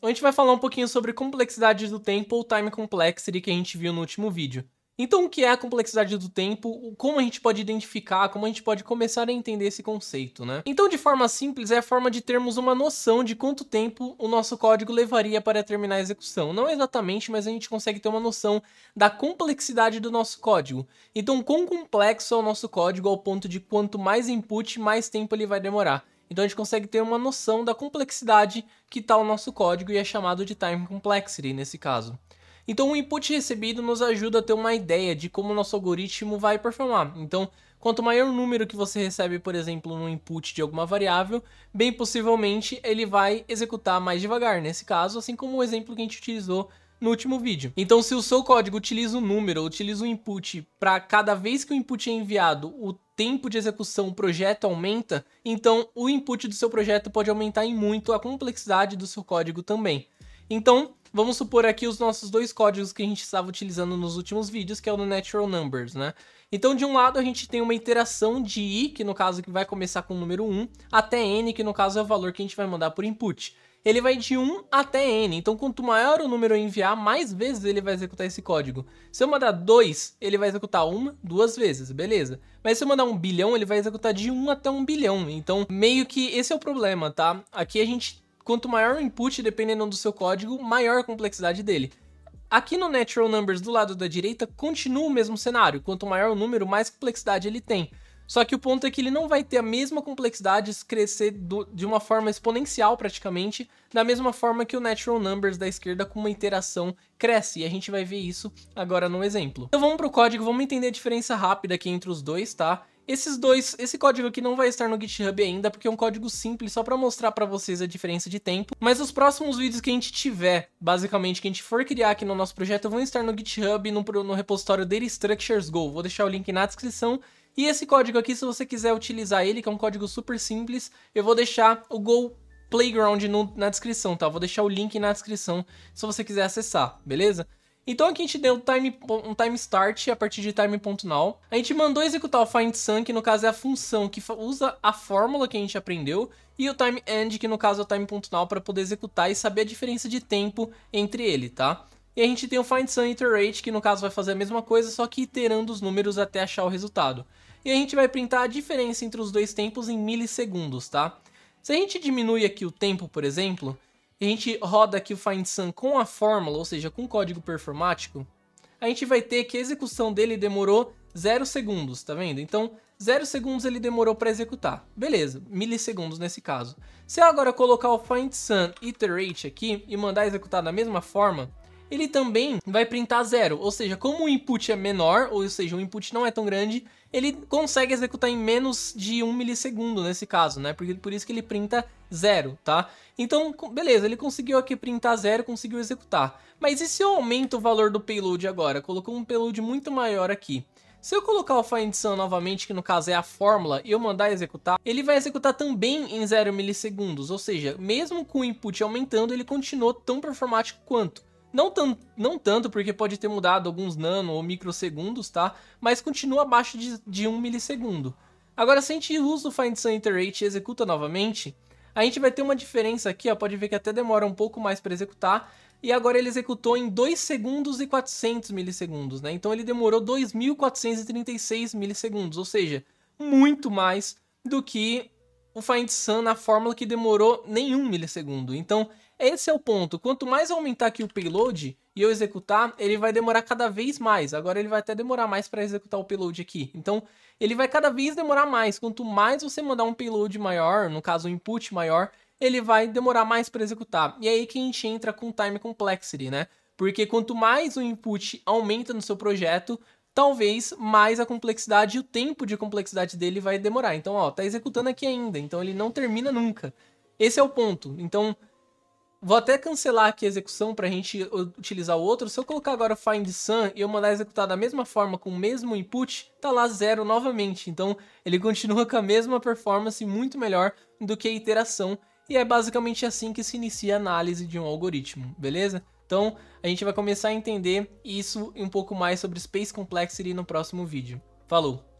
a gente vai falar um pouquinho sobre complexidade do tempo ou time complexity que a gente viu no último vídeo. Então, o que é a complexidade do tempo, como a gente pode identificar, como a gente pode começar a entender esse conceito, né? Então, de forma simples, é a forma de termos uma noção de quanto tempo o nosso código levaria para terminar a execução. Não exatamente, mas a gente consegue ter uma noção da complexidade do nosso código. Então, quão complexo é o nosso código ao ponto de quanto mais input, mais tempo ele vai demorar. Então a gente consegue ter uma noção da complexidade que está o nosso código e é chamado de time complexity nesse caso. Então o input recebido nos ajuda a ter uma ideia de como o nosso algoritmo vai performar. Então, quanto maior o número que você recebe, por exemplo, no input de alguma variável, bem possivelmente ele vai executar mais devagar nesse caso, assim como o exemplo que a gente utilizou no último vídeo. Então, se o seu código utiliza um número, utiliza um input para cada vez que o input é enviado, o tempo de execução do projeto aumenta, então o input do seu projeto pode aumentar em muito a complexidade do seu código também. Então, vamos supor aqui os nossos dois códigos que a gente estava utilizando nos últimos vídeos, que é o do Natural Numbers, né? Então, de um lado, a gente tem uma iteração de i, que no caso que vai começar com o número 1, até n, que no caso é o valor que a gente vai mandar por input. Ele vai de 1 até n, então quanto maior o número eu enviar, mais vezes ele vai executar esse código. Se eu mandar 2, ele vai executar uma, 2 vezes, beleza. Mas se eu mandar 1 bilhão, ele vai executar de 1 até 1 bilhão, então meio que esse é o problema, tá? Aqui a gente... Quanto maior o input, dependendo do seu código, maior a complexidade dele. Aqui no Natural Numbers, do lado da direita, continua o mesmo cenário. Quanto maior o número, mais complexidade ele tem. Só que o ponto é que ele não vai ter a mesma complexidade, crescer de uma forma exponencial praticamente, da mesma forma que o Natural Numbers da esquerda com uma iteração cresce, e a gente vai ver isso agora no exemplo. Então vamos para o código, vamos entender a diferença rápida aqui entre os dois, tá? Esse código aqui não vai estar no GitHub ainda, porque é um código simples, só para mostrar para vocês a diferença de tempo. Mas os próximos vídeos que a gente tiver, basicamente, que a gente for criar aqui no nosso projeto, vão estar no GitHub, no repositório Data Structures Go. Vou deixar o link na descrição. E esse código aqui, se você quiser utilizar ele, que é um código super simples, eu vou deixar o Go Playground na descrição, tá? Vou deixar o link na descrição, se você quiser acessar, beleza? Então aqui a gente deu um time start a partir de time.now. A gente mandou executar o findSum, que no caso é a função que usa a fórmula que a gente aprendeu, e o timeEnd, que no caso é o time.now, para poder executar e saber a diferença de tempo entre ele, tá? E a gente tem o findSum iterate, que no caso vai fazer a mesma coisa, só que iterando os números até achar o resultado. E a gente vai printar a diferença entre os dois tempos em milissegundos, tá? Se a gente diminui aqui o tempo, por exemplo, e a gente roda aqui o findSum com a fórmula, ou seja, com o código performático, a gente vai ter que a execução dele demorou 0 segundos, tá vendo? Então, 0 segundos ele demorou para executar. Beleza, milissegundos nesse caso. Se eu agora colocar o findSum iterate aqui e mandar executar da mesma forma, ele também vai printar 0, ou seja, como o input é menor, ou seja, o input não é tão grande, ele consegue executar em menos de 1 milissegundo nesse caso, né? Por isso que ele printa 0, tá? Então, beleza, ele conseguiu aqui printar 0, conseguiu executar. Mas e se eu aumento o valor do payload agora? Colocou um payload muito maior aqui. Se eu colocar o findSum novamente, que no caso é a fórmula, e eu mandar executar, ele vai executar também em 0 milissegundos, ou seja, mesmo com o input aumentando, ele continuou tão performático quanto. Não tanto, porque pode ter mudado alguns nano ou microsegundos, tá? Mas continua abaixo de 1 milissegundo. Agora, se a gente usa o findSum iterate e executa novamente, a gente vai ter uma diferença aqui, ó, pode ver que até demora um pouco mais para executar, e agora ele executou em 2 segundos e 400 milissegundos, né? Então ele demorou 2.436 milissegundos, ou seja, muito mais do que o findSum na fórmula que demorou nenhum milissegundo. Então, esse é o ponto. Quanto mais eu aumentar aqui o payload e eu executar, ele vai demorar cada vez mais. Agora ele vai até demorar mais para executar o payload aqui. Então, ele vai cada vez demorar mais. Quanto mais você mandar um payload maior, no caso um input maior, ele vai demorar mais para executar. E é aí que a gente entra com time complexity, né? Porque quanto mais o input aumenta no seu projeto, talvez mais a complexidade e o tempo de complexidade dele vai demorar. Então, ó, tá executando aqui ainda, então ele não termina nunca. Esse é o ponto. Então, vou até cancelar aqui a execução para a gente utilizar o outro. Se eu colocar agora o findSum e eu mandar executar da mesma forma com o mesmo input, tá lá 0 novamente. Então, ele continua com a mesma performance, muito melhor do que a iteração. E é basicamente assim que se inicia a análise de um algoritmo, beleza? Então, a gente vai começar a entender isso e um pouco mais sobre Space Complexity no próximo vídeo. Falou!